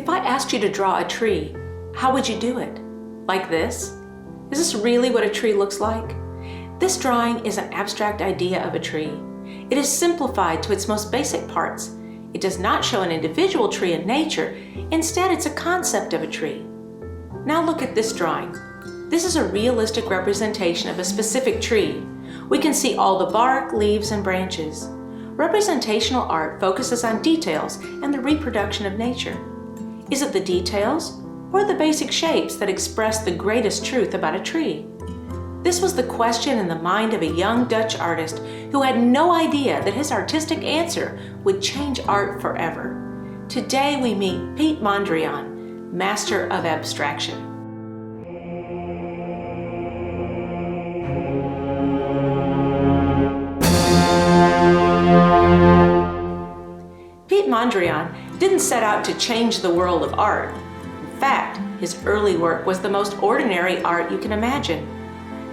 If I asked you to draw a tree, how would you do it? Like this? Is this really what a tree looks like? This drawing is an abstract idea of a tree. It is simplified to its most basic parts. It does not show an individual tree in nature. Instead, it's a concept of a tree. Now look at this drawing. This is a realistic representation of a specific tree. We can see all the bark, leaves, and branches. Representational art focuses on details and the reproduction of nature. Is it the details or the basic shapes that express the greatest truth about a tree? This was the question in the mind of a young Dutch artist who had no idea that his artistic answer would change art forever. Today we meet Piet Mondrian, master of abstraction. Piet Mondrian didn't set out to change the world of art. In fact, his early work was the most ordinary art you can imagine.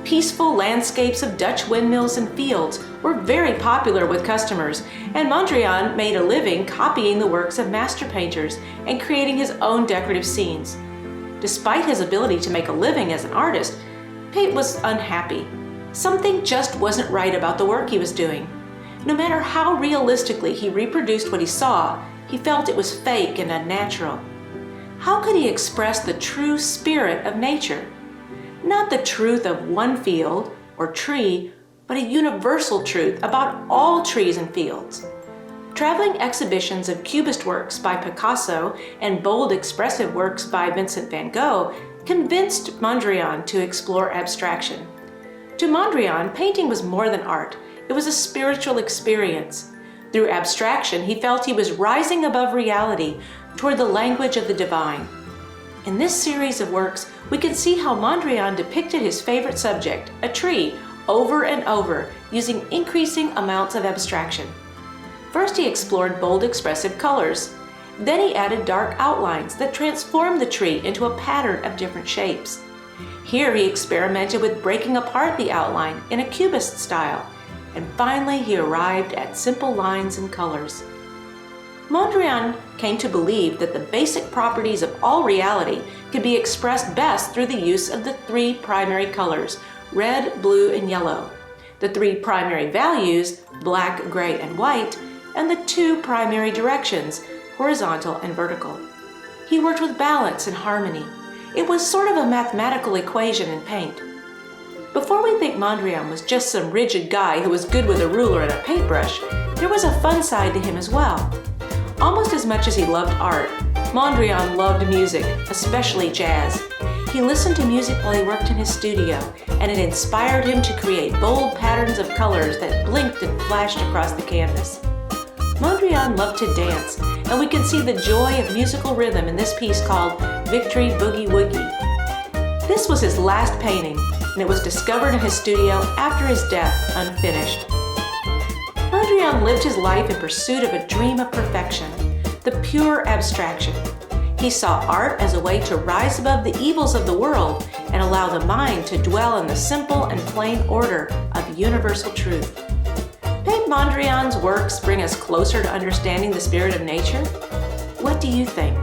Peaceful landscapes of Dutch windmills and fields were very popular with customers, and Mondrian made a living copying the works of master painters and creating his own decorative scenes. Despite his ability to make a living as an artist, Piet was unhappy. Something just wasn't right about the work he was doing. No matter how realistically he reproduced what he saw, he felt it was fake and unnatural. How could he express the true spirit of nature? Not the truth of one field or tree, but a universal truth about all trees and fields. Traveling exhibitions of Cubist works by Picasso and bold expressive works by Vincent van Gogh convinced Mondrian to explore abstraction. To Mondrian, painting was more than art. It was a spiritual experience. Through abstraction, he felt he was rising above reality toward the language of the divine. In this series of works, we can see how Mondrian depicted his favorite subject, a tree, over and over, using increasing amounts of abstraction. First, he explored bold expressive colors. Then he added dark outlines that transformed the tree into a pattern of different shapes. Here he experimented with breaking apart the outline in a cubist style, and finally he arrived at simple lines and colors. Mondrian came to believe that the basic properties of all reality could be expressed best through the use of the three primary colors, red, blue, and yellow, the three primary values, black, gray, and white, and the two primary directions, horizontal and vertical. He worked with balance and harmony. It was sort of a mathematical equation in paint. Before we think Mondrian was just some rigid guy who was good with a ruler and a paintbrush, there was a fun side to him as well. Almost as much as he loved art, Mondrian loved music, especially jazz. He listened to music while he worked in his studio, and it inspired him to create bold patterns of colors that blinked and flashed across the canvas. Mondrian loved to dance, and we can see the joy of musical rhythm in this piece called Victory Boogie-Woogie. This was his last painting, and it was discovered in his studio after his death, unfinished. Mondrian lived his life in pursuit of a dream of perfection, the pure abstraction. He saw art as a way to rise above the evils of the world and allow the mind to dwell in the simple and plain order of universal truth. Piet Mondrian's works bring us closer to understanding the spirit of nature. What do you think?